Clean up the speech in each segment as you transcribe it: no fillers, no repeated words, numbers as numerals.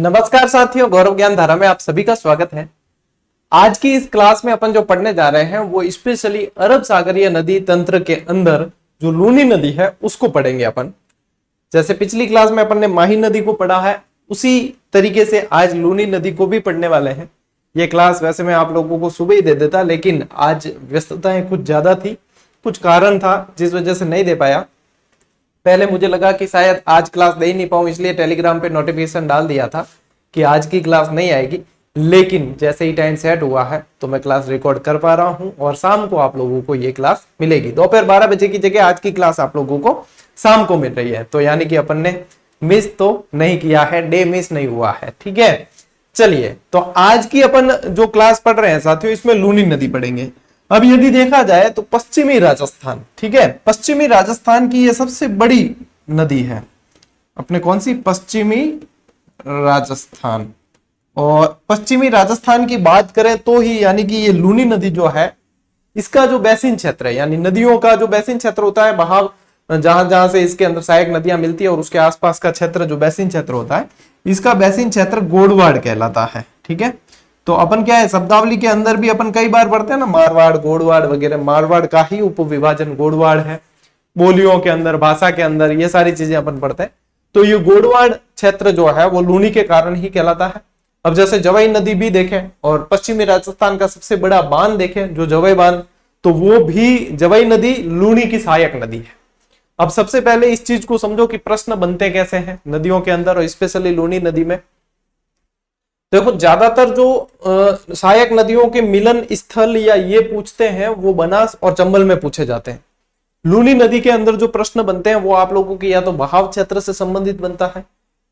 नमस्कार साथियों, गौरव ज्ञान धारा में आप सभी का स्वागत है। आज की इस क्लास में अपन जो पढ़ने जा रहे हैं वो स्पेशली अरब सागरीय नदी तंत्र के अंदर जो लूनी नदी है उसको पढ़ेंगे अपन। जैसे पिछली क्लास में अपन ने माही नदी को पढ़ा है, उसी तरीके से आज लूनी नदी को भी पढ़ने वाले हैं। ये क्लास वैसे मैं आप लोगों को सुबह ही दे देता, लेकिन आज व्यस्तताएं कुछ ज्यादा थी, कुछ कारण था जिस वजह से नहीं दे पाया। पहले मुझे लगा कि शायद आज क्लास दे ही नहीं पाऊं, इसलिए टेलीग्राम पे नोटिफिकेशन डाल दिया था कि आज की क्लास नहीं आएगी। लेकिन जैसे ही टाइम सेट हुआ है तो मैं क्लास रिकॉर्ड कर पा रहा हूं और शाम को आप लोगों को ये क्लास मिलेगी। दोपहर 12 बजे की जगह आज की क्लास आप लोगों को शाम को मिल रही है, तो यानी कि अपन ने मिस तो नहीं किया है, डे मिस नहीं हुआ है। ठीक है, चलिए तो आज की अपन जो क्लास पढ़ रहे हैं साथियों, इसमें लूनी नदी पढ़ेंगे। अब यदि देखा जाए तो पश्चिमी राजस्थान, ठीक है, पश्चिमी राजस्थान की ये सबसे बड़ी नदी है अपने। कौन सी? पश्चिमी राजस्थान। और पश्चिमी राजस्थान की बात करें तो ही यानी कि ये लूनी नदी जो है, इसका जो बेसिन क्षेत्र है, यानी नदियों का जो बेसिन क्षेत्र होता है, बहाव जहां जहां से इसके अंदर सहायक नदियां मिलती है और उसके आसपास का क्षेत्र जो बेसिन क्षेत्र होता है, इसका बेसिन क्षेत्र गोडवाड़ कहलाता है। ठीक है, तो अपन क्या है, शब्दावली के अंदर भी अपन कई बार पढ़ते हैं ना, मारवाड़, गोडवाड़ वगैरह। मारवाड़ का ही उपविभाजन गोडवाड़ है। बोलियों के अंदर, भाषा के अंदर ये सारी चीजें अपन पढ़ते हैं। तो ये गोडवाड़ क्षेत्र जो है वो लूनी के कारण ही कहलाता है। अब जैसे जवाई नदी भी देखें और पश्चिमी राजस्थान का सबसे बड़ा बांध देखें जो जवाई बांध, तो वो भी जवाई नदी लूनी की सहायक नदी है। अब सबसे पहले इस चीज को समझो कि प्रश्न बनते कैसे हैं नदियों के अंदर और स्पेशली लूनी नदी में। देखो, ज्यादातर जो सहायक नदियों के मिलन स्थल या ये पूछते हैं वो बनास और चंबल में पूछे जाते हैं। लूनी नदी के अंदर जो प्रश्न बनते हैं वो आप लोगों की या तो बहाव क्षेत्र से संबंधित बनता है,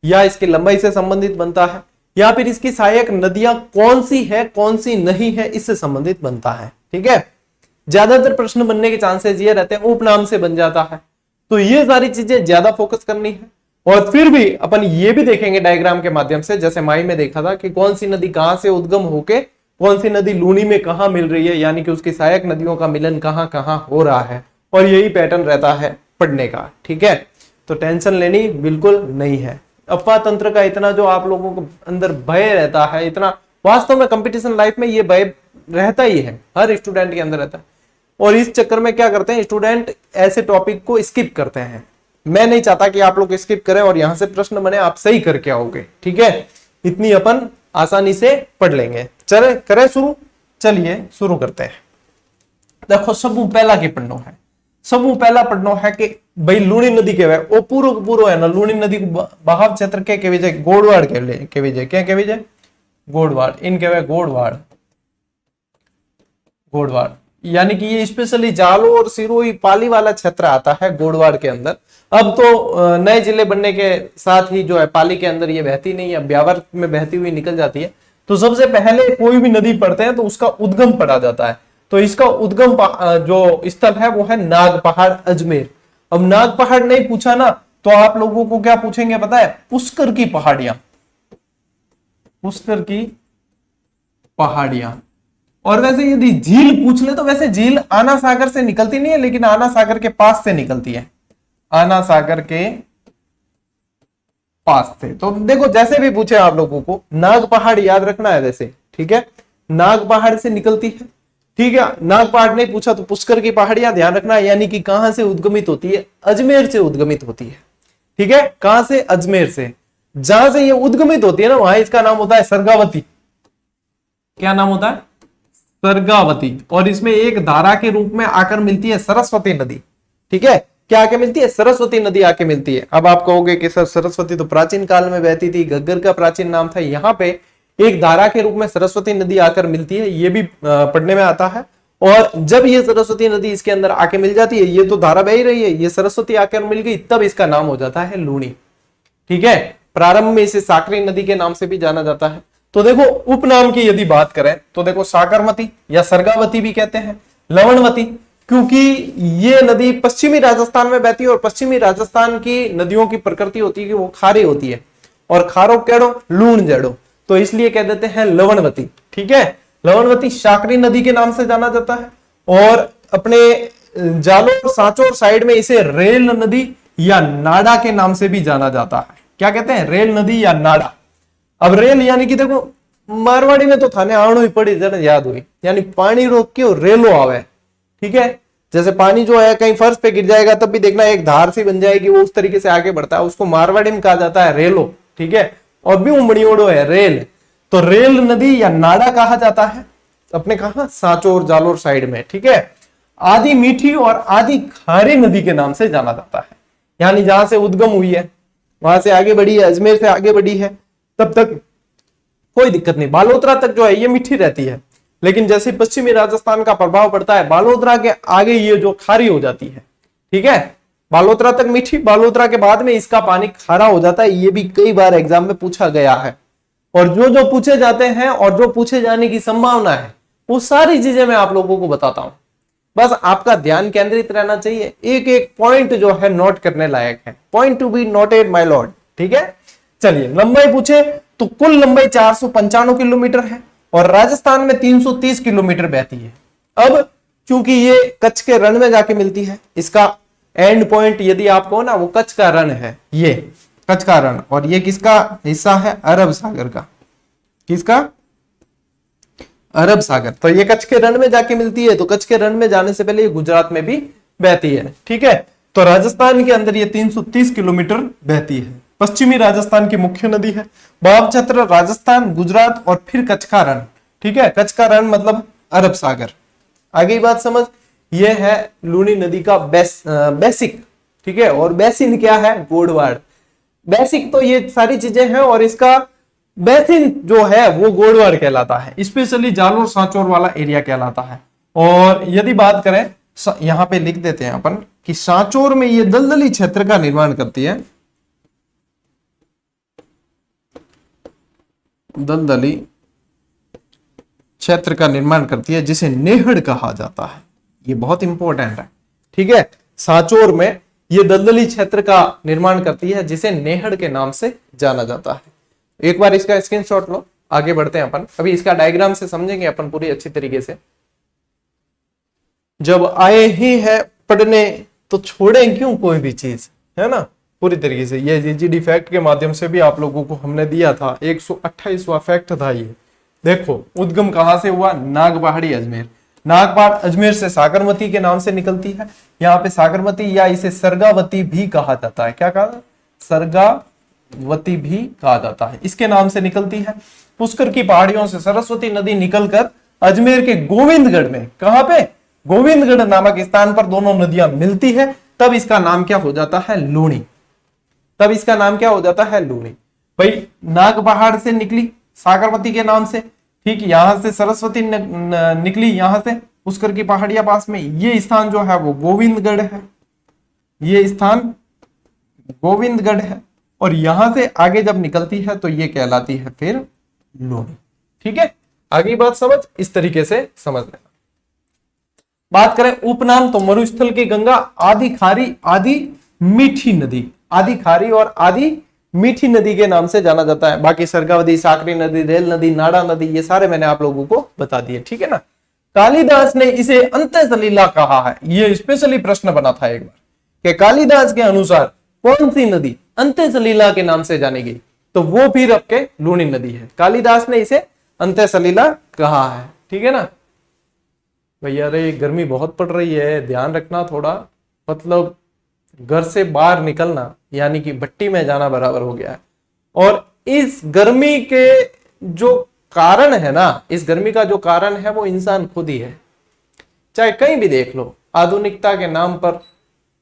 या इसकी लंबाई से संबंधित बनता है, या फिर इसकी सहायक नदियां कौन सी है कौन सी नहीं है इससे संबंधित बनता है। ठीक है, ज्यादातर प्रश्न बनने के चांसेस ये रहते हैं उपनाम से बन जाता है। तो ये सारी चीजें ज्यादा फोकस करनी है। और फिर भी अपन ये भी देखेंगे डायग्राम के माध्यम से, जैसे माई में देखा था कि कौन सी नदी कहां से उद्गम होके कौन सी नदी लूनी में कहां मिल रही है, यानी कि उसकी सहायक नदियों का मिलन कहां कहां हो रहा है, और यही पैटर्न रहता है पढ़ने का। ठीक है, तो टेंशन लेनी बिल्कुल नहीं है। अफवाह तंत्र का इतना जो आप लोगों को अंदर भय रहता है, इतना वास्तव में कंपटीशन लाइफ में ये भय रहता ही है, हर स्टूडेंट के अंदर रहता है। और इस चक्कर में क्या करते हैं स्टूडेंट, ऐसे टॉपिक को स्किप करते हैं। मैं नहीं चाहता कि आप लोग स्किप करें और यहां से प्रश्न बने आप सही करके आओगे। ठीक है, इतनी अपन आसानी से पढ़ लेंगे। चले करें शुरू, चलिए शुरू करते हैं। देखो, समूह पहला के पढ़नो है। समूह पहला पढ़नो है कि भाई लूनी नदी के वे ओ पूरो पूरो है ना, लूनी नदी बहाव क्षेत्र के विजय गोडवाड़ के विजय क्या के विजय गोडवाड़, इनके वे गोडवाड़ गोडवाड़, यानी कि ये स्पेशली जालो और सिरोही पाली वाला क्षेत्र आता है गोडवाड़ के अंदर। अब तो नए जिले बनने के साथ ही जो है पाली के अंदर ये बहती नहीं है, ब्यावर में बहती हुई निकल जाती है। तो सबसे पहले कोई भी नदी पढ़ते हैं तो उसका उद्गम पढ़ा जाता है। तो इसका उद्गम जो स्थल है वो है नाग पहाड़ अजमेर। अब नाग पहाड़ नहीं पूछा ना तो आप लोगों को क्या पूछेंगे पता है? पुष्कर की पहाड़ियां, पुष्कर की पहाड़ियां। और वैसे यदि झील पूछ ले तो वैसे झील आना सागर से निकलती नहीं है, लेकिन आना सागर के पास से निकलती है, आना सागर के पास से। तो देखो, जैसे भी पूछे आप लोगों को नाग पहाड़ याद रखना है वैसे। ठीक है, नाग पहाड़ से निकलती है। ठीक है, नाग पहाड़ नहीं पूछा तो पुष्कर की पहाड़ियां ध्यान रखना है, यानी कि कहां से उद्गमित होती है? अजमेर से उद्गमित होती है। ठीक है, कहां से? अजमेर से। जहां से ये उद्गमित होती है ना वहां इसका नाम होता है सरगावती। क्या नाम होता है? सरगावती। और इसमें एक धारा के रूप में आकर मिलती है सरस्वती नदी। ठीक है, क्या आके मिलती है? सरस्वती नदी आके मिलती है। अब आप कहोगे कि सर सरस्वती तो प्राचीन काल में बहती थी, घग्गर का प्राचीन नाम था, यहाँ पे एक धारा के रूप में सरस्वती नदी आकर मिलती है, ये भी पढ़ने में आता है। और जब ये सरस्वती नदी इसके अंदर आके मिल जाती है, ये तो धारा बह ही रही है, ये सरस्वती आकर मिल गई, तब इसका नाम हो जाता है लूनी। ठीक है, प्रारंभ में इसे साकरी नदी के नाम से भी जाना जाता है। तो देखो, उपनाम की यदि बात करें तो देखो साकरमती या सरगावती भी कहते हैं, लवणवती, क्योंकि ये नदी पश्चिमी राजस्थान में बहती है और पश्चिमी राजस्थान की नदियों की प्रकृति होती है कि वो खारी होती है, और खारो केड़ो लूण जड़ो, तो इसलिए कह देते हैं लवणवती। ठीक है, लवणवती साकरी नदी के नाम से जाना जाता है। और अपने जालोर सांचोर साइड में इसे रेल नदी या नाडा के नाम से भी जाना जाता है। क्या कहते हैं? रेल नदी या नाडा। अब रेल यानी कि देखो मारवाड़ी में तो थाने आणो ही पड़ी जन याद हुई, यानी पानी रोक के और रेलो आवे। ठीक है, जैसे पानी जो है कहीं फर्श पे गिर जाएगा तब भी देखना एक धार सी बन जाएगी, वो उस तरीके से आगे बढ़ता है, उसको मारवाड़ी में कहा जाता है रेलो। ठीक है, और भी उमड़ियोड़ो है रेल, तो रेल नदी या नाड़ा कहा जाता है अपने कहा सांचौर जालोर साइड में। ठीक है, आदि मीठी और आदि खारी नदी के नाम से जाना जाता है, यानी जहां से उद्गम हुई है वहां से आगे बढ़ी है, अजमेर से आगे बढ़ी है, तब तक कोई दिक्कत नहीं, बालोतरा तक जो है ये मीठी रहती है, लेकिन जैसे पश्चिमी राजस्थान का प्रभाव पड़ता है बालोतरा के आगे ये जो खारी हो जाती है। ठीक है, बालोतरा तक मीठी, बालोतरा के बाद में इसका पानी खारा हो जाता है, ये भी कई बार एग्जाम में पूछा गया है। और जो जो पूछे जाते हैं और जो पूछे जाने की संभावना है वो सारी चीजें मैं आप लोगों को बताता हूं, बस आपका ध्यान केंद्रित रहना चाहिए, एक एक पॉइंट जो है नोट करने लायक है, point to be noted my Lord. ठीक है, चलिए लंबाई पूछे तो कुल लंबाई 495 किलोमीटर है और राजस्थान में 330 किलोमीटर बहती है। अब चूंकि ये कच्छ के रण में जाके मिलती है, इसका एंड पॉइंट यदि आप कहो ना वो कच्छ का रण है, ये कच्छ का रण, और ये किसका हिस्सा है, अरब सागर का, किसका, अरब सागर। तो ये कच्छ के रण में जाके मिलती है, तो कच्छ के रण में जाने से पहले ये गुजरात में भी बहती है। ठीक है, तो राजस्थान के अंदर ये 330 किलोमीटर बहती है, पश्चिमी राजस्थान की मुख्य नदी है, बावचत्र राजस्थान, गुजरात और फिर कच्छ का रण। ठीक है, कच्छ का रण मतलब अरब सागर। आगे बात समझ, ये है लूनी नदी का बेसिक। ठीक है, और बेसिन क्या है, गोडवाड़। बेसिक तो ये सारी चीजें हैं और इसका बेसिन जो है वो गोडवाड़ कहलाता है, स्पेशली जालोर सांचौर वाला एरिया कहलाता है। और यदि बात करें, यहां पे लिख देते हैं अपन कि सांचौर में ये दलदली क्षेत्र का निर्माण करती है, दलदली क्षेत्र का निर्माण करती है जिसे नेहड़ कहा जाता है, ये बहुत इंपॉर्टेंट है। ठीक है, सांचौर में ये दलदली क्षेत्र का निर्माण करती है जिसे नेहड़ के नाम से जाना जाता है। एक बार इसका स्क्रीनशॉट लो, आगे बढ़ते हैं अपन, अभी इसका डायग्राम से समझेंगे अपन पूरी अच्छी तरीके से। जब आए ही है पढ़ने तो छोड़ें क्यों कोई भी चीज, है ना, पूरी तरीके से। ये जीजीडी फैक्ट के माध्यम से भी आप लोगों को हमने दिया था, 128वां फैक्ट था ये। देखो उद्गम कहां से हुआ, नागपहाड़ी अजमेर, नागपाड़ अजमेर से सागरमती के नाम से निकलती है। यहाँ पे सागरमती या इसे सरगावती भी कहा जाता है, क्या कहा, सरगावती भी कहा जाता है, इसके नाम से निकलती है। पुष्कर की पहाड़ियों से सरस्वती नदी निकलकर अजमेर के गोविंदगढ़ में, कहां पे, गोविंदगढ़ नामक स्थान पर दोनों नदियां मिलती है, तब इसका नाम क्या हो जाता है, लूणी। तब इसका नाम क्या हो जाता है, लूणी। भाई नागपहाड़ से निकली सागरमती के नाम से, ठीक, यहां से सरस्वती निकली, यहां से पुष्कर की पहाड़ियां पास में, ये स्थान जो है वो गोविंदगढ़ है, ये स्थान गोविंदगढ़ है, और यहां से आगे जब निकलती है तो ये कहलाती है फिर लूणी। ठीक है, आगे बात समझ, इस तरीके से समझ लेना। बात करें उपनाम तो मरुस्थल की गंगा, आदि खारी, आदि मीठी नदी, आदि खारी और आदि मीठी नदी के नाम से जाना जाता है। बाकी सरगावती, साकरी नदी, रेल नदी, नाड़ा नदी, ये सारे मैंने आप लोगों को बता दिए। ठीक है ना, कालिदास ने इसे अंत्य सलीला कहा है, ये स्पेशली प्रश्न बना था एक बार कि कालिदास के अनुसार कौन सी नदी अंत्य सलीला के नाम से जानी गई, तो वो फिर आपके लूणी नदी है, कालिदास ने इसे अंत्य सलीला कहा है। ठीक है ना भैया, अरे गर्मी बहुत पड़ रही है, ध्यान रखना थोड़ा, मतलब घर से बाहर निकलना यानी कि भट्टी में जाना बराबर हो गया है। और इस गर्मी के जो कारण है ना, इस गर्मी का जो कारण है वो इंसान खुद ही है। चाहे कहीं भी देख लो, आधुनिकता के नाम पर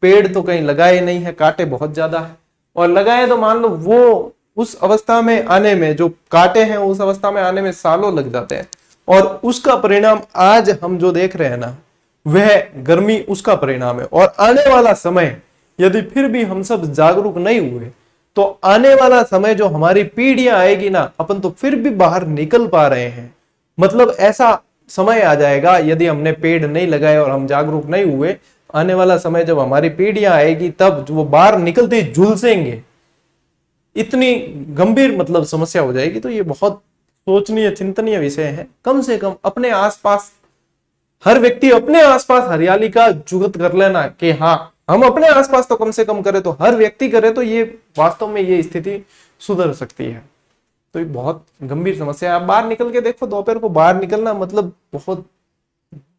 पेड़ तो कहीं लगाए नहीं है, कांटे बहुत ज्यादा है, और लगाए तो मान लो वो उस अवस्था में आने में, जो कांटे हैं उस अवस्था में आने में सालों लग जाते हैं, और उसका परिणाम आज हम जो देख रहे हैं ना, वह गर्मी उसका परिणाम है। और आने वाला समय यदि फिर भी हम सब जागरूक नहीं हुए तो आने वाला समय जो हमारी पीढ़ियां आएगी ना, अपन तो फिर भी बाहर निकल पा रहे हैं, मतलब ऐसा समय आ जाएगा यदि हमने पेड़ नहीं लगाए और हम जागरूक नहीं हुए, आने वाला समय जब हमारी पीढ़ियां आएगी तब वो बाहर निकलते ही झुलसेंगे, इतनी गंभीर मतलब समस्या हो जाएगी। तो ये बहुत सोचनीय चिंतनीय विषय है। कम से कम अपने आसपास, हर व्यक्ति अपने आसपास हरियाली का जुगत कर लेना कि हाँ हम अपने आसपास तो कम से कम करें, तो हर व्यक्ति करे, तो ये वास्तव में ये स्थिति सुधर सकती है। तो ये बहुत गंभीर समस्या है। आप बाहर निकल के देखो, दोपहर को बाहर निकलना मतलब बहुत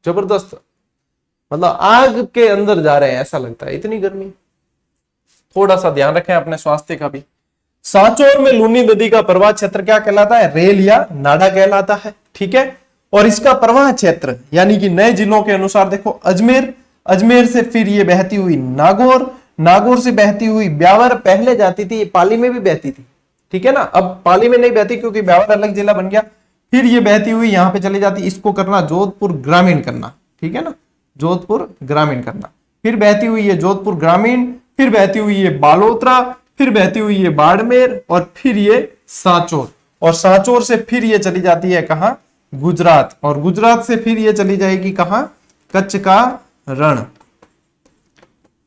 जबरदस्त, मतलब आग के अंदर जा रहे हैं ऐसा लगता है, इतनी गर्मी। थोड़ा सा ध्यान रखें अपने स्वास्थ्य का भी। सांचौर में लूनी नदी का प्रवाह क्षेत्र क्या कहलाता है? रेल या नाडा कहलाता है, ठीक है। और इसका प्रवाह क्षेत्र यानी कि नए जिलों के अनुसार देखो, अजमेर, अजमेर से फिर ये बहती हुई नागौर, नागौर से बहती हुई ब्यावर, पहले जाती थी पाली में भी बहती थी, ठीक है ना, अब पाली में नहीं बहती क्योंकि ब्यावर अलग जिला बन गया। फिर ये बहती हुई यहां पे चली जाती, इसको करना जोधपुर ग्रामीण करना, ठीक है ना, जोधपुर ग्रामीण करना। फिर बहती हुई ये जोधपुर ग्रामीण, फिर बहती हुई ये बालोतरा, फिर बहती हुई ये बाड़मेर, और फिर ये सांचौर, और सांचौर से फिर ये चली जाती है कहां? गुजरात, और गुजरात से फिर ये चली जाएगी कहां? कच्छ का रण,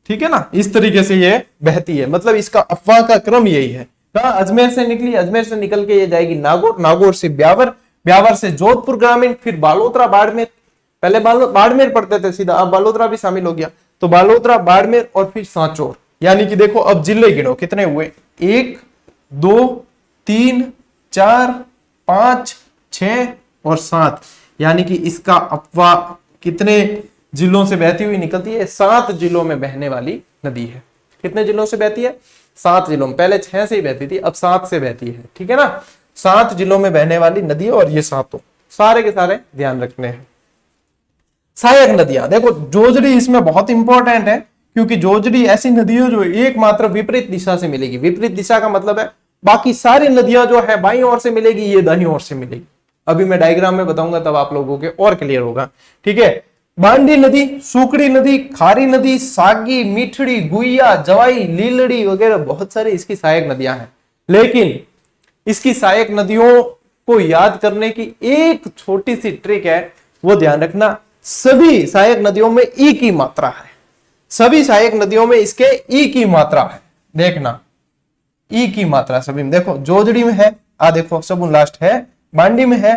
ठीक है ना। इस तरीके से ये बहती है, मतलब इसका अफवाह का क्रम यही है। कहां? अजमेर से निकली, अजमेर से निकल के ये जाएगी नागौर, नागौर से ब्यावर, ब्यावर से जोधपुर ग्रामीण, फिर बालोतरा बाड़मेर, पहले बाड़मेर पढ़ते थे सीधा, अब बालोतरा भी शामिल हो गया, तो बालोतरा बाड़मेर और फिर सांचौर। यानी कि देखो अब जिले गिनो कितने हुए, 1 2 3 4 5 6 और 7, यानी कि इसका अफवाह कितने जिलों से बहती हुई निकलती है? 7 जिलों में बहने वाली नदी है। कितने जिलों से बहती है? 7 जिलों में, पहले 6 से ही बहती थी, अब 7 से बहती है, ठीक है ना। 7 जिलों में बहने वाली नदी है, और ये सातों सारे के सारे ध्यान रखने हैं। सहायक नदियां देखो, जोजड़ी इसमें बहुत इंपॉर्टेंट है, क्योंकि जोजड़ी ऐसी नदी है जो एकमात्र विपरीत दिशा से मिलेगी। विपरीत दिशा का मतलब है बाकी सारी नदियां जो है बाईं ओर से मिलेगी, ये दाईं ओर से मिलेगी। अभी मैं डायग्राम में बताऊंगा तब आप लोगों के और क्लियर होगा, ठीक है। बांडी नदी, सुकड़ी नदी, खारी नदी, सागी, मीठड़ी, गुइया, जवाई, लीलड़ी वगैरह बहुत सारी इसकी सहायक नदियां हैं। लेकिन इसकी सहायक नदियों को याद करने की एक छोटी सी ट्रिक है, वो ध्यान रखना, सभी सहायक नदियों में ई की मात्रा है। सभी सहायक नदियों में इसके ई की मात्रा है, देखना ई की मात्रा सभी में। देखो जोजड़ी में है, देखो सबुन लास्ट है, बांडी में है,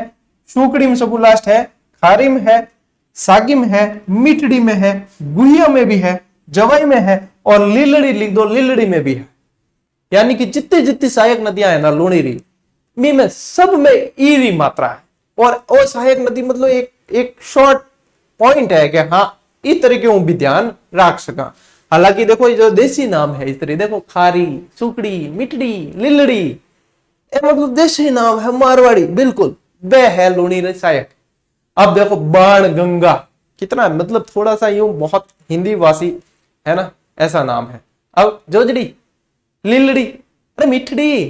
सुकड़ी में सबुन लास्ट है, खारी में है, सागी में है, मिठड़ी में है, गुहिया में भी है, जवाई में है, और लीलड़ी लिख दो, लीलड़ी में भी है। यानी कि जितनी जितनी सहायक नदियां है ना लूणीरी में सब में ईरी मात्रा है। और सहायक नदी मतलब एक शॉर्ट पॉइंट है कि हाँ इस तरीके भी ध्यान रख सका। हालांकि देखो ये जो देसी नाम है इस तरह, देखो खारी, सुकड़ी, मिठड़ी, लीलड़ी, ये मतलब देसी नाम है, मारवाड़ी, बिल्कुल वह है लूणीरी सहायक। अब देखो बाण गंगा, कितना मतलब थोड़ा सा यूं बहुत हिंदी वासी है ना, ऐसा नाम है। अब जोजड़ी, लीलड़ी, अरे मिठड़ी,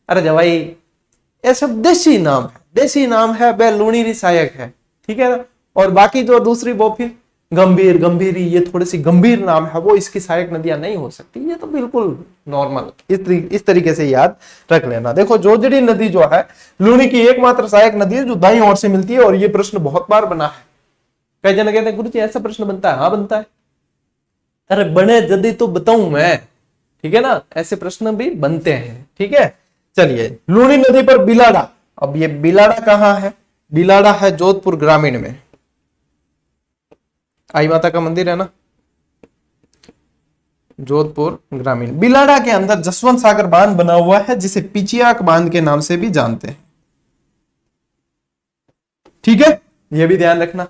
अरे जवाई, ये सब देसी नाम है, देसी नाम है, वह लूणीरी सहायक है, ठीक है ना। और बाकी जो दूसरी वो फिर गंभीर, गंभीरी, ये थोड़ी सी गंभीर नाम है, वो इसकी सहायक नदियां नहीं हो सकती। ये तो बिल्कुल नॉर्मल, इस तरीके से याद रख लेना। देखो जोजड़ी नदी जो है लूणी की एकमात्र सहायक नदी है जो दाईं ओर से मिलती है, और ये प्रश्न बहुत बार बना है। कई जन कहते हैं गुरु जी ऐसा प्रश्न बनता है? हाँ बनता है, अरे बने जल्दी तो बताऊं मैं, ठीक है ना, ऐसे प्रश्न भी बनते हैं, ठीक है। चलिए लूणी नदी पर बिलाड़ा, अब ये बिलाड़ा कहाँ है? बिलाड़ा है जोधपुर ग्रामीण में, आई माता का मंदिर है ना, जोधपुर ग्रामीण। बिलाड़ा के अंदर जसवंत सागर बांध बना हुआ है, जिसे पिचियाक बांध के नाम से भी जानते हैं, ठीक है, यह भी ध्यान रखना।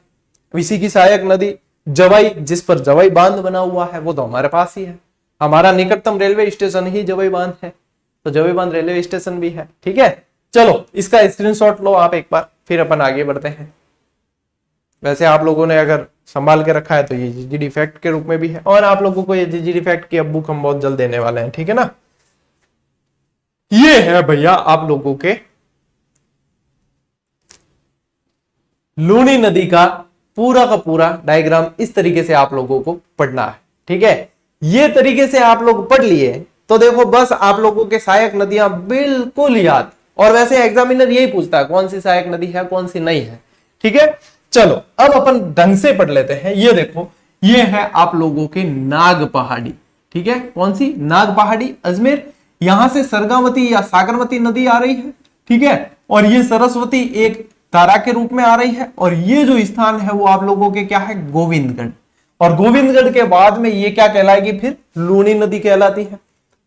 इसी की सहायक नदी जवाई, जिस पर जवाई बांध बना हुआ है, वो तो हमारे पास ही है, हमारा निकटतम रेलवे स्टेशन ही जवाई बांध है, तो जवाई बांध रेलवे स्टेशन भी है, ठीक है। चलो इसका स्क्रीनशॉट लो आप एक बार, फिर अपन आगे बढ़ते हैं। वैसे आप लोगों ने अगर संभाल के रखा है तो ये जीजीडी फैक्ट के रूप में भी है, और आप लोगों को ये जीजीडी फैक्ट की अब बुक हम बहुत जल्द देने वाले हैं, ठीक है ना। ये है भैया आप लोगों के लूणी नदी का पूरा डायग्राम, इस तरीके से आप लोगों को पढ़ना है, ठीक है। ये तरीके से आप लोग पढ़ लिए तो देखो बस आप लोगों के सहायक नदियां बिल्कुल याद। और वैसे एग्जामिनर यही पूछता है कौन सी सहायक नदी है कौन सी नहीं है, ठीक है। चलो अब अपन ढंग से पढ़ लेते हैं। ये देखो ये है आप लोगों के नाग पहाड़ी, ठीक है, कौन सी? नाग पहाड़ी, अजमेर। यहां से सरगावती या सागरमती नदी आ रही है, ठीक है, और ये सरस्वती एक धारा के रूप में आ रही है। और ये जो स्थान है वो आप लोगों के क्या है? गोविंदगढ़। और गोविंदगढ़ के बाद में ये क्या कहलाएगी? फिर लूणी नदी कहलाती है।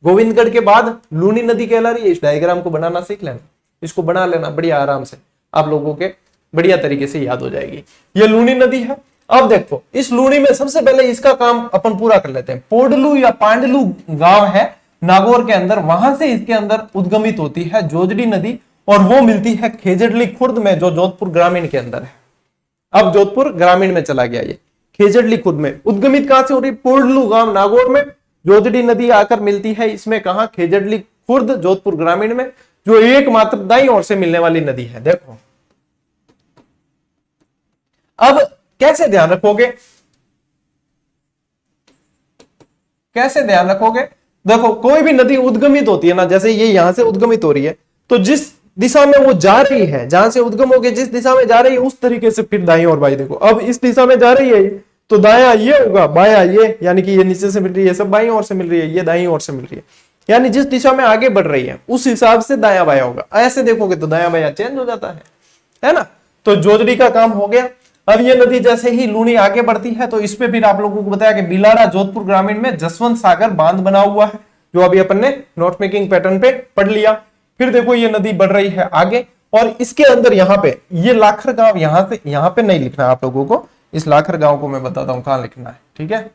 गोविंदगढ़ के बाद लूणी नदी कहला रही है। इस डायग्राम को बनाना सीख लेना। इसको बना लेना बढ़िया आराम से, आप लोगों के बढ़िया तरीके से याद हो जाएगी। ये लूनी नदी है। अब देखो इस लूनी में सबसे पहले इसका काम अपन पूरा कर लेते हैं। पोडलू या पांडलू गांव है नागौर के अंदर, वहां से इसके अंदर उद्गमित होती है जोजड़ी नदी और वो मिलती है खेजड़ली खुर्द में, जो जोधपुर ग्रामीण के अंदर है। अब जोधपुर ग्रामीण में चला गया ये खेजड़ली खुर्द में। उद्गमित कहां से हो रही? पोडलू गांव नागौर में जोजड़ी नदी आकर मिलती है इसमें, कहा? खेजड़ली खुर्द जोधपुर ग्रामीण में, जो एकमात्र दाईं ओर से मिलने वाली नदी है। देखो अब कैसे ध्यान रखोगे, कैसे ध्यान रखोगे? देखो कोई भी नदी उद्गमित होती है ना, जैसे ये यहां से उद्गमित हो रही है, तो जिस दिशा में वो जा रही है, जहां से उद्गम होकर जिस दिशा में जा रही है उस तरीके से फिर दाईं और बाईं। देखो अब इस दिशा में जा रही है तो दायां ये होगा, बायां ये, यानी कि ये नीचे से मिल रही है, सब बाईं ओर से मिल रही है, ये दाईं ओर से मिल रही है, यानी जिस दिशा में आगे बढ़ रही है उस हिसाब से दायां बायां होगा। ऐसे देखोगे तो दायां बायां चेंज हो जाता है ना। तो जोजड़ी का काम हो गया। अब ये नदी जैसे ही लूनी आगे बढ़ती है तो इस पे फिर आप लोगों को बताया कि बिलाड़ा जोधपुर ग्रामीण में जसवंत सागर बांध बना हुआ है, जो अभी अपन ने नोट मेकिंग पैटर्न पे पढ़ लिया। फिर देखो ये नदी बढ़ रही है आगे और इसके अंदर यहाँ पे ये लाखर गांव, यहां से यहां पे नहीं लिखना आप लोगों को, इस लाखर गांव को मैं बताता हूं कहां लिखना है, ठीक है।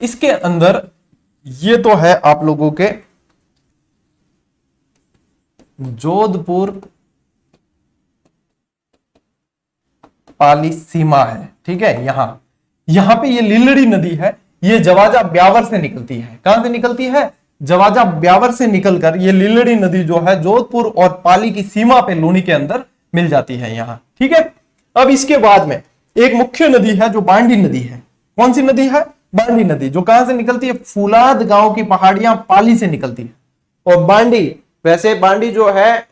इसके अंदर ये तो है आप लोगों के जोधपुर पाली सीमा है, ठीक है। यहां पे ये लीलड़ी नदी है, ये जवाजा ब्यावर से निकलती है। कहां से निकलती है? जवाजा ब्यावर से निकलकर ये लीलड़ी नदी जो है जोधपुर और पाली की सीमा पे लूनी के अंदर मिल जाती है यहां, ठीक है। अब इसके बाद में एक मुख्य नदी है जो बांडी नदी है। कौन सी नदी है? बांडी नदी, जो कहां से निकलती है? फुलाद गांव की पहाड़ियां पाली से निकलती है। और बांडी, वैसे बांडी जो है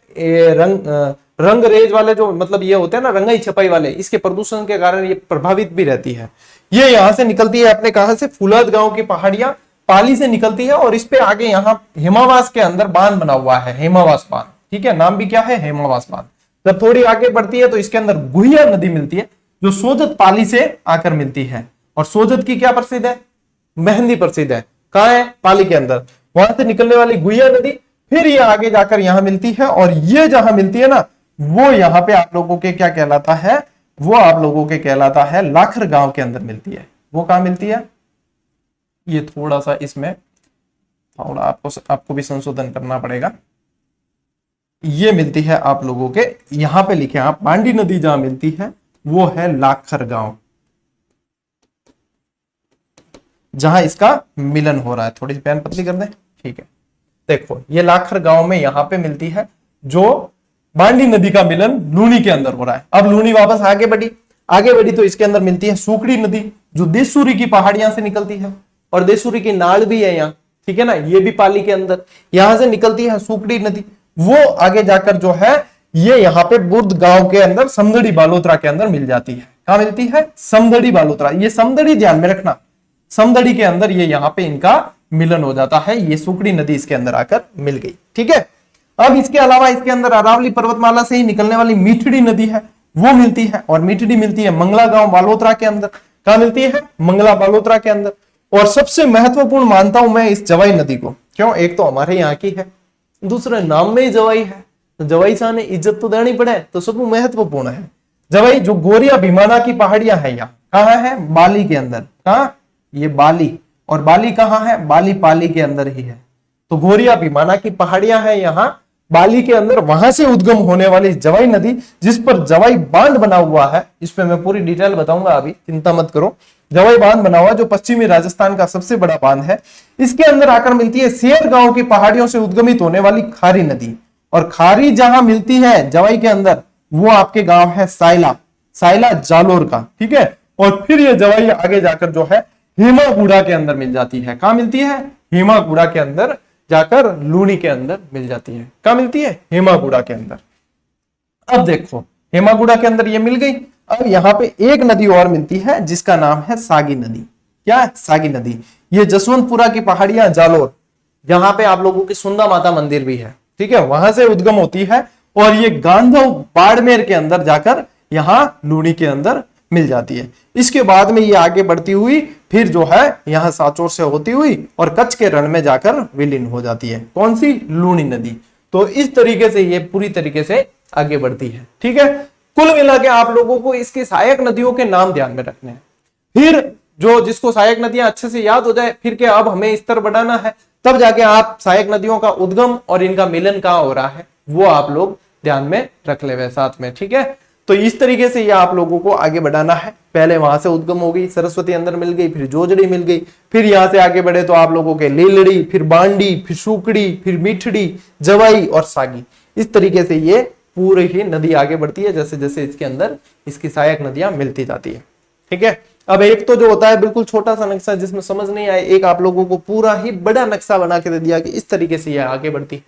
रंग रेज वाले जो मतलब ये होते हैं ना रंगाई छपाई वाले, इसके प्रदूषण के कारण ये प्रभावित भी रहती है। ये यहां से निकलती है अपने, कहां से? फुलाद गांव की पहाड़ियां पाली से निकलती है और इस पे आगे यहाँ हेमावास के अंदर बांध बना हुआ है, हेमावास बांध, ठीक है। नाम भी क्या है? हेमावास बांध। जब थोड़ी आगे बढ़ती है तो इसके अंदर गुहिया नदी मिलती है, जो सोजत पाली से आकर मिलती है। और सोजत की क्या प्रसिद्ध है? मेहंदी प्रसिद्ध है। कहां है? पाली के अंदर। वहां से निकलने वाली गुहिया नदी फिर ये आगे जाकर यहां मिलती है और ये जहां मिलती है ना, वो यहाँ पे आप लोगों के क्या कहलाता है? वो आप लोगों के कहलाता है लाखर गांव के अंदर मिलती है। वो कहां मिलती है? ये थोड़ा सा इसमें थोड़ा आपको भी संशोधन करना पड़ेगा। ये मिलती है आप लोगों के, यहां पे लिखे आप, बांडी नदी जहां मिलती है वो है लाखर गांव, जहां इसका मिलन हो रहा है। थोड़ी सी पेन पतली कर दें, ठीक है। देखो ये लाखर गांव में यहां पे मिलती है, जो बांडी नदी का मिलन लूनी के अंदर हो रहा है। अब लूनी वापस आगे बढ़ी तो इसके अंदर मिलती है सुकड़ी नदी, जो देसूरी की पहाड़ियां से निकलती है और देसूरी की नाल भी है यहाँ, ठीक है ना। ये भी पाली के अंदर यहां से निकलती है सुकड़ी नदी। वो आगे जाकर जो है ये यहाँ पे बुर्द गांव के अंदर समदड़ी बालोतरा के अंदर मिल जाती है। कहां मिलती है? समदड़ी बालोतरा। ये समदड़ी ध्यान में रखना, समदड़ी के अंदर ये यहाँ पे इनका मिलन हो जाता है। ये सुकड़ी नदी इसके अंदर आकर मिल गई, ठीक है। अब इसके अलावा इसके अंदर अरावली पर्वतमाला से ही निकलने वाली मीठड़ी नदी है, वो मिलती है। और मीठड़ी मिलती है मंगला गांव बालोतरा के अंदर। कहां मिलती है? मंगला बालोतरा के अंदर। और सबसे महत्वपूर्ण मानता हूं मैं इस जवाई नदी को, क्यों? एक तो हमारे यहाँ की है, दूसरे नाम में ही जवाई है, तो जवाई शाह ने इज्जत तो देनी पड़े, तो सब महत्वपूर्ण है। जवाई जो गोरिया भीमाना की पहाड़ियां है, यहाँ कहाँ है? बाली के अंदर। कहा? ये बाली। और बाली कहाँ है? बाली पाली के अंदर ही है। तो गोरिया भीमाना की पहाड़ियां है यहाँ बाली के अंदर, वहां से उद्गम होने वाली जवाई नदी, जिस पर जवाई बांध बना हुआ है, इस पे मैं पूरी डिटेल बताऊंगा, अभी चिंता मत करो। जवाई बांध बना हुआ जो पश्चिमी राजस्थान का सबसे बड़ा बांध है, इसके अंदर आकर मिलती है शेर गांव की पहाड़ियों से उद्गमित होने वाली खारी नदी। और खारी जहां मिलती है जवाई के अंदर, वो आपके गांव है साइला जालोर का, ठीक है। और फिर ये जवाई आगे जाकर जो है हेमागुड़ा के अंदर मिल जाती है। कहां मिलती है? हेमागुड़ा के अंदर जाकर लूनी के अंदर मिल जाती है। कहां मिलती है? हेमागुड़ा के अंदर। अब देखो हेमागुड़ा के अंदर ये मिल गई। अब यहाँ पे एक नदी और मिलती है जिसका नाम है सागी नदी। क्या है? सागी नदी। ये जसवंतपुरा की पहाड़ियां जालोर, जहां पे आप लोगों की सुंदा माता मंदिर भी है, ठीक है, वहां से उद्गम होती है और ये गांधव बाड़मेर के अंदर जाकर यहाँ लूनी के अंदर मिल जाती है। इसके बाद में ये आगे बढ़ती हुई फिर जो है यहाँ सांचौर से होती हुई और कच्छ के रण में जाकर विलीन हो जाती है। कौन सी? लूनी नदी। तो इस तरीके से ये पूरी तरीके से आगे बढ़ती है। ठीक है, कुल मिला के आप लोगों को इसकी सहायक नदियों के नाम ध्यान में रखने हैं। फिर जो जिसको सहायक नदियां अच्छे से याद हो जाए, फिर के अब हमें स्तर बढ़ाना है, तब जाके आप सहायक नदियों का उद्गम और इनका मिलन कहां हो रहा है वो आप लोग ध्यान में रख ले हुए साथ में। ठीक है, तो इस तरीके से ये आप लोगों को आगे बढ़ाना है। पहले वहां से उद्गम हो गई, सरस्वती अंदर मिल गई, फिर जोजड़ी मिल गई, फिर यहां से आगे बढ़े तो आप लोगों के लीलड़ी, फिर बांडी, फिर सुकड़ी, फिर मिठड़ी, जवाई और सागी। इस तरीके से ये पूरी ही नदी आगे बढ़ती है जैसे जैसे इसके अंदर इसकी सहायक नदियां मिलती जाती है। ठीक है, अब एक तो जो होता है बिल्कुल छोटा सा नक्शा जिसमें समझ नहीं आए, एक आप लोगों को पूरा ही बड़ा नक्शा बना के दे दिया कि इस तरीके से यह आगे बढ़ती है।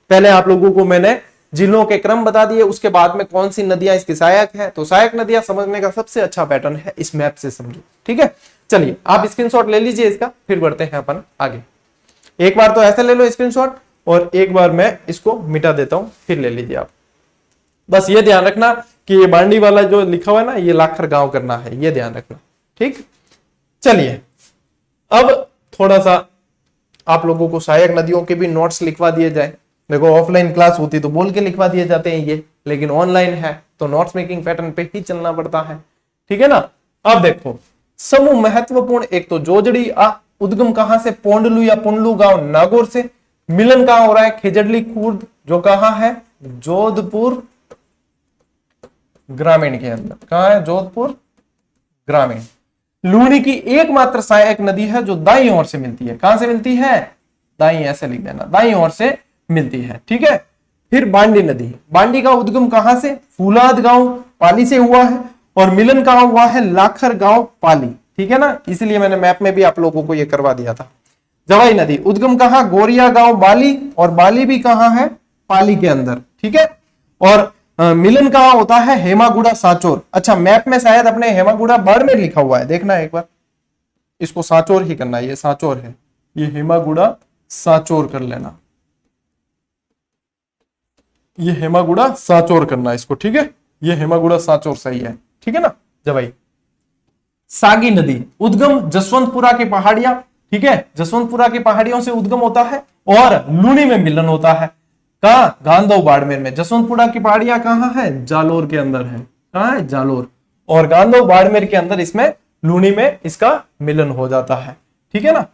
पहले आप लोगों को मैंने जिलों के क्रम बता दिए, उसके बाद में कौन सी नदियां इसकी सहायक है। तो सहायक नदियां समझने का सबसे अच्छा पैटर्न है इस मैप से समझो। ठीक है, चलिए आप स्क्रीनशॉट ले लीजिए इसका, फिर बढ़ते हैं अपन आगे। एक बार तो ऐसे ले लो स्क्रीनशॉट, और एक बार मैं इसको मिटा देता हूं, फिर ले लीजिए आप। बस ये ध्यान रखना कि ये बांडी वाला जो लिखा हुआ है ना, ये लाखर गांव करना है, ये ध्यान रखना। ठीक, चलिए अब थोड़ा सा आप लोगों को सहायक नदियों के भी नोट्स लिखवा दिए जाए। देखो ऑफलाइन क्लास होती तो बोल के लिखवा दिए जाते हैं ये, लेकिन ऑनलाइन है तो नोट्स मेकिंग पैटर्न पे ही चलना पड़ता है। ठीक है ना, अब देखो समूह महत्वपूर्ण, एक तो जोजड़ी उद्गम कहां से, पोंडलू या पुंडलू गांव नागौर से, मिलन कहां हो रहा है, खेजड़ली खुर्द जो कहां है, जोधपुर ग्रामीण के अंदर। कहां है, जोधपुर ग्रामीण। लूनी की एकमात्र सहायक नदी है जो दाईं ओर से मिलती है। कहां से मिलती है, दाईं, ऐसे लिख देना, दाईं ओर से मिलती है। ठीक है, फिर बांडी नदी, बांडी का उद्गम कहां से, फूलाद गांव पाली से हुआ है, और मिलन कहां हुआ है, लाखर गांव पाली। ठीक है ना, इसलिए मैंने मैप में भी आप लोगों को यह करवा दिया था। जवाई नदी उद्गम कहां, गोरिया गांव बाली, और बाली भी कहां है, पाली के अंदर। ठीक है, और मिलन कहां होता है, हेमागुड़ा सांचोर। अच्छा, मैप में शायद अपने हेमागुड़ा बाड़मेर लिखा हुआ है, देखना एक बार, इसको सांचोर ही करना है, ये सांचोर है, ये हेमागुड़ा सांचोर कर लेना, ये हेमागुड़ा सांचोर करना इसको। ठीक है, ये हेमागुड़ा सांचोर सही है। ठीक है ना, जवाई। सागी नदी उद्गम जसवंतपुरा की पहाड़ियां। ठीक है, जसवंतपुरा की पहाड़ियों से उद्गम होता है और लूनी में मिलन होता है। कहा, गांधव बाड़मेर में। जसवंतपुरा की पहाड़ियां कहां है, जालोर के अंदर है। कहां है, जालोर। और गांधव बाड़मेर के अंदर इसमें लूनी में इसका मिलन हो जाता है। ठीक है ना,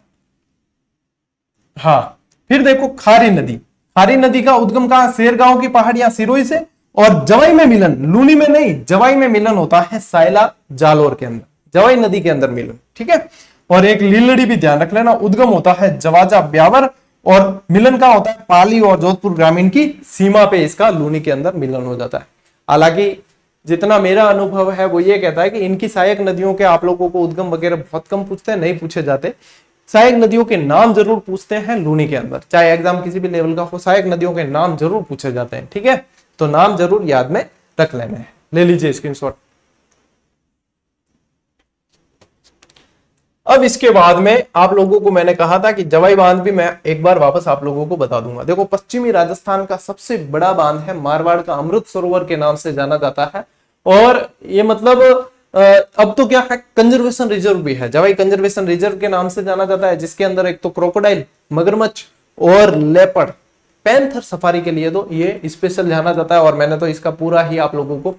हाँ। फिर देखो खारी नदी, खारी नदी का उद्गम कहां, शेरगांव की पहाड़ियां सिरोही से, और जवाई में मिलन, लूनी में नहीं, जवाई में मिलन होता है सायला जालोर के अंदर, जवाई नदी के अंदर मिलन। ठीक है, और एक लीलड़ी भी ध्यान रख लेना, उद्गम होता है जवाजा ब्यावर, और मिलन का होता है पाली और जोधपुर ग्रामीण की सीमा पे इसका लूनी के अंदर मिलन हो जाता है। हालांकि जितना मेरा अनुभव है वो ये कहता है कि इनकी सहायक नदियों के आप लोगों को उद्गम वगैरह बहुत कम पूछते हैं, नहीं पूछे जाते। सहायक नदियों के नाम जरूर पूछते हैं लूनी के अंदर, चाहे एग्जाम किसी भी लेवल का हो, सहायक नदियों के नाम जरूर पूछे जाते हैं। ठीक है, तो नाम जरूर याद में रख लेना है। ले लीजिए स्क्रीनशॉट। अब इसके बाद में आप लोगों को मैंने कहा था कि जवाई बांध भी मैं एक बार वापस आप लोगों को बता दूंगा। देखो पश्चिमी राजस्थान का सबसे बड़ा बांध है, मारवाड़ का अमृत सरोवर के नाम से जाना जाता है, और ये मतलब अब तो क्या है, कंजर्वेशन रिजर्व भी है। जवाई कंजर्वेशन रिजर्व के नाम से जाना जाता है, जिसके अंदर एक तो क्रोकोडाइल, मगरमच्छ और लेपर्ड, पैंथर सफारी के लिए तो ये स्पेशल जाना जाता है। और मैंने तो इसका पूरा ही आप लोगों को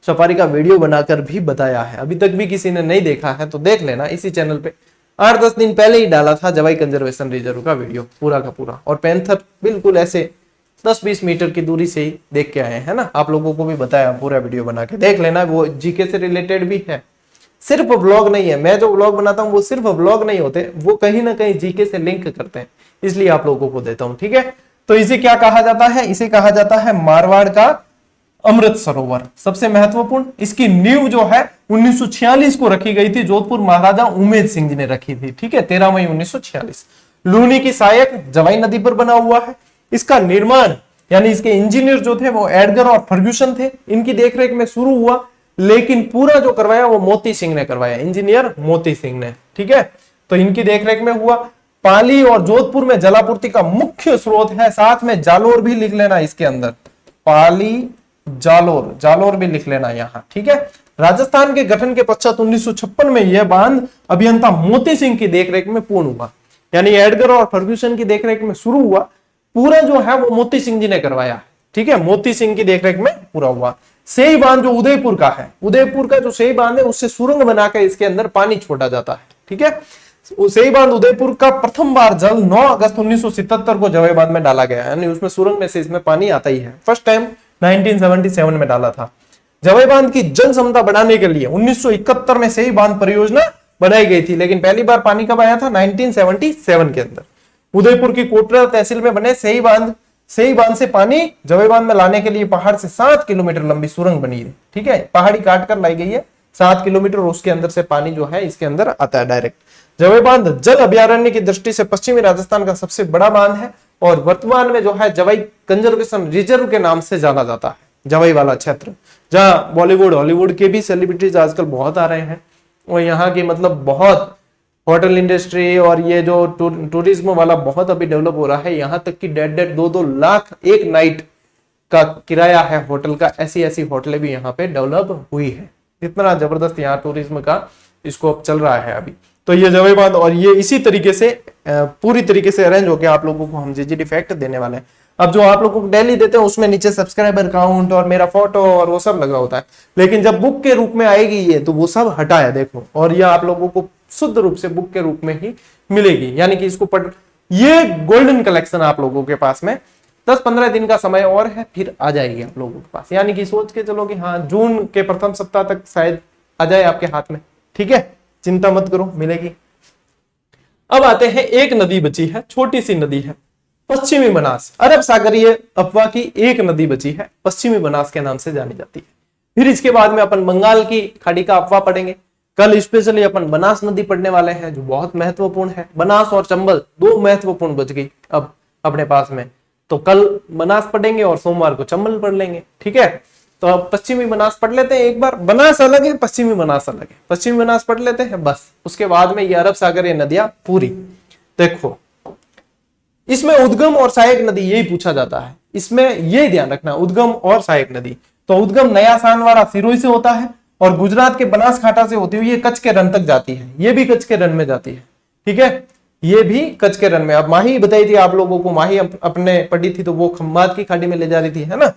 सफारी का वीडियो बनाकर भी बताया है, अभी तक भी किसी ने नहीं देखा है तो देख लेना, इसी चैनल पे 8-10 दिन पहले ही डाला था जवाई कंजर्वेशन रिजर्व का वीडियो पूरा का पूरा। और पैंथर बिल्कुल ऐसे 10-20 मीटर की दूरी से ही देख के आए हैं ना, आप लोगों को भी बताया, पूरा वीडियो बना के देख लेना। वो जीके से रिलेटेड भी है, सिर्फ व्लॉग नहीं है। मैं जो व्लॉग बनाता हूँ वो सिर्फ व्लॉग नहीं होते, वो कहीं ना कहीं जीके से लिंक करते हैं, इसलिए आप लोगों को देता हूँ। ठीक है, तो इसे क्या कहा जाता है, इसे कहा जाता है मारवाड़ का अमृत सरोवर। सबसे महत्वपूर्ण, इसकी नींव जो है 1946 को रखी गई थी, जोधपुर महाराजा उमेद सिंह जी ने रखी थी। ठीक है, 13 मई 1946। लूनी की सहायक जवाई नदी पर बना हुआ है। इसका निर्माण यानी इसके इंजीनियर जो थे वो एडगर और फर्ग्यूसन थे, इनकी देखरेख में शुरू हुआ, लेकिन पूरा जो करवाया वो मोती सिंह ने करवाया, इंजीनियर मोती सिंह ने। ठीक है, तो इनकी देखरेख में हुआ। पाली और जोधपुर में जलापूर्ति का मुख्य स्रोत है, साथ में जालोर भी लिख लेना इसके अंदर, पाली जालोर, जालोर भी लिख लेना यहां। ठीक है, राजस्थान के गठन के पश्चात 1956 में यह बांध अभियंता मोती सिंह की देखरेख में पूर्ण हुआ, यानी एडगर और फर्ग्यूसन की देखरेख में शुरू हुआ, पूरा जो है वो मोती सिंह जी ने करवाया है, ठीक है, मोती सिंह की देखरेख में पूरा हुआ। सेई बांध जो उदयपुर का है, उदयपुर का जो सेई बांध है उससे सुरंग बनाकर इसके अंदर पानी छोड़ा जाता है, ठीक है। सेई बांध उदयपुर का प्रथम बार जल 9 अगस्त 1977 को जवई बांध में डाला गया, यानी उसमें सुरंग में से इसमें पानी आता ही है। फर्स्ट टाइम 1977 में डाला था। जवई बांध की जल क्षमता बढ़ाने के लिए 1971 में सेई बांध परियोजना बनाई गई थी, लेकिन पहली बार पानी कब आया था? 1977 के अंदर। उदयपुर की कोटरा तहसील में बने सेई बांध से पानी जवई बांध में लाने के लिए पहाड़ से 7 किलोमीटर लंबी सुरंग बनी है, ठीक है, पहाड़ी काट कर लाई गई है 7 किलोमीटर, और उसके अंदर से पानी जो है इसके अंदर आता है डायरेक्ट। जवई बांध जल अभ्यारण्य की दृष्टि से पश्चिमी राजस्थान का सबसे बड़ा बांध है और वर्तमान में जो है जवई कंजर्वेशन रिजर्व के नाम से जाना जाता है, जवई वाला क्षेत्र, जहां बॉलीवुड हॉलीवुड के भी सेलिब्रिटीज आजकल बहुत आ रहे हैं, और यहाँ की मतलब बहुत होटल इंडस्ट्री और ये जो टूरिज्म वाला बहुत अभी डेवलप हो रहा है। यहाँ तक कि 1.5-2 लाख एक नाइट का किराया है होटल का, ऐसी ऐसी होटलें भी यहाँ पे डेवलप हुई है। इतना जबरदस्त यहाँ टूरिज्म का स्कोप चल रहा है अभी। तो ये जवई बांध, और ये इसी तरीके से पूरी तरीके से अरेंज होकर आप लोगों को हम जीजीडी फैक्ट देने वाले हैं। अब जो आप लोगों को डेली देते हैं उसमें नीचे सब्सक्राइबर काउंट और मेरा फोटो और वो सब लगा होता है, लेकिन जब बुक के रूप में आएगी ये तो वो सब हटा है, देखो, और ये आप लोगों को शुद्ध रूप से बुक के रूप में ही मिलेगी, यानी कि इसको पढ़, ये गोल्डन कलेक्शन आप लोगों के पास में 10-15 दिन का समय और है, फिर आ जाएगी आप लोगों के पास, यानी कि सोच के चलो कि हाँ जून के प्रथम सप्ताह तक शायद आ जाए आपके हाथ में, ठीक है, चिंता मत करो, मिलेगी। अब आते हैं, एक नदी बची है, छोटी सी नदी है, पश्चिमी बनास, अरब सागरीय अफवाह की एक नदी बची है, पश्चिमी बनास के नाम से जानी जाती है। फिर इसके बाद में अपन बंगाल की खाड़ी का अफवाह पढ़ेंगे। कल स्पेशली अपन बनास नदी पढ़ने वाले हैं जो बहुत महत्वपूर्ण है। बनास और चंबल दो महत्वपूर्ण बच गई अब अपने पास में, तो कल बनास पढ़ेंगे और सोमवार को चंबल पढ़ लेंगे, ठीक है। तो अब पश्चिमी बनास पढ़ लेते हैं एक बार, बनास अलग है, पश्चिमी बनास अलग है, पश्चिमी बनास पढ़ लेते हैं बस, उसके बाद में ये अरब सागरीय नदियां पूरी। देखो इसमें उद्गम और सहायक नदी यही पूछा जाता है, इसमें यही ध्यान रखना, उद्गम और सहायक नदी। तो उद्गम नया सानवाड़ा सिरोही से होता है और गुजरात के बनासकांठा से होती हुई ये कच्छ के रन तक जाती है, ये भी कच्छ के रन में जाती है, ठीक है, ये भी कच्छ के रन में। अब माही बताई थी आप लोगों को, माही अपने पढ़ी थी तो वो खंबात की खाड़ी में ले जा रही थी, है ना।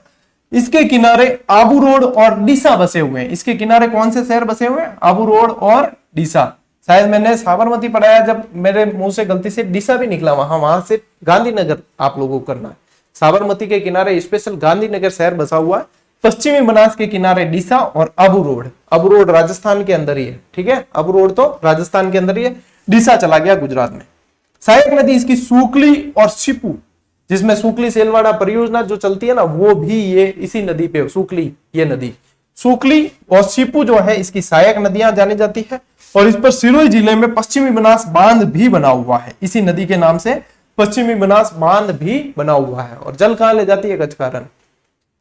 इसके किनारे आबू रोड और डीसा बसे हुए हैं। इसके किनारे कौन से शहर बसे हुए हैं? आबू रोड और डीसा। शायद मैंने साबरमती पढ़ाया, जब मेरे मुंह से गलती से डीसा भी निकला, वहां से गांधीनगर आप लोगों को करना है। साबरमती के किनारे स्पेशल गांधीनगर शहर बसा हुआ है, पश्चिमी बनास के किनारे डीसा और आबू रोड। आबू रोड राजस्थान के अंदर ही है, ठीक है, आबू रोड तो राजस्थान के अंदर ही है, डीसा चला गया गुजरात में। सहायक नदी इसकी सूकली और शिपू, जिसमें सूकली सेलवाड़ा परियोजना जो चलती है ना, वो भी ये इसी नदी पे, सूकली, ये नदी सूकली और शिपू जो है इसकी सहायक नदियां जानी जाती है। और इस पर सिरोही जिले में पश्चिमी बनास बांध भी बना हुआ है, इसी नदी के नाम से पश्चिमी बनास बांध भी बना हुआ है। और जल कहां ले जाती है? कच्छ का रन।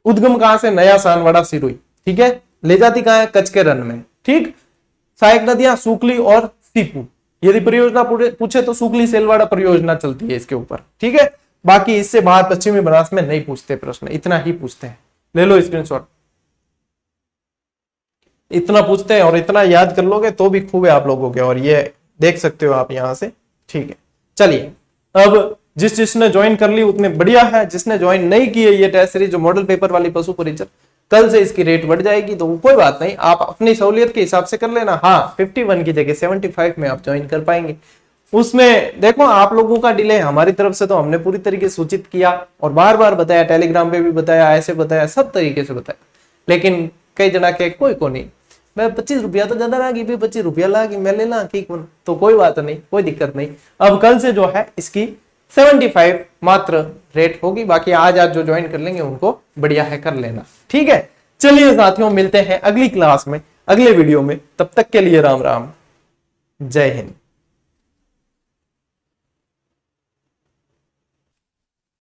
उद्गम कहां से? नया सानवाड़ा सिरोही, ठीक है, ले जाती कहां है? कच्छ के रन में, ठीक। सहायक नदियां सूकली और सीपू। यदि परियोजना पूछे तो सूकली सेलवाड़ा परियोजना चलती है इसके ऊपर, ठीक है। बाकी इससे बाहर पश्चिमी बनास में नहीं पूछते प्रश्न, इतना ही पूछते हैं, ले लो स्क्रीनशॉट। इतना पूछते हैं और इतना याद कर लोगे तो भी खूब है आप लोगों के, और ये देख सकते हो आप यहां से, ठीक है। चलिए, अब जिसने ज्वाइन कर ली उतने बढ़िया है, जिसने ज्वाइन नहीं की है ये टेस्ट सीरीज जो मॉडल पेपर वाली पशु परिचर, कल से इसकी रेट बढ़ जाएगी, तो कोई बात नहीं, आप अपनी सहूलियत के हिसाब से कर लेना। हाँ, 51 की जगह 75 में आप ज्वाइन कर पाएंगे। उसमें देखो आप लोगों का डिले, हमारी तरफ से तो हमने पूरी तरीके से सूचित किया और बार बार बताया, टेलीग्राम पे भी बताया, ऐसे बताया, सब तरीके से बताया, लेकिन कई जना के कोई को नहीं, मैं 25 रुपया तो ज्यादा लागी, 25 रुपया लागी, मैं ले ला की कौन, तो कोई बात नहीं, कोई दिक्कत नहीं। अब कल से जो है इसकी 75 मात्र रेट होगी, बाकी आज जो ज्वाइन कर लेंगे उनको बढ़िया है, कर लेना, ठीक है। चलिए साथियों, मिलते हैं अगली क्लास में, अगले वीडियो में, तब तक के लिए राम राम, जय हिंद।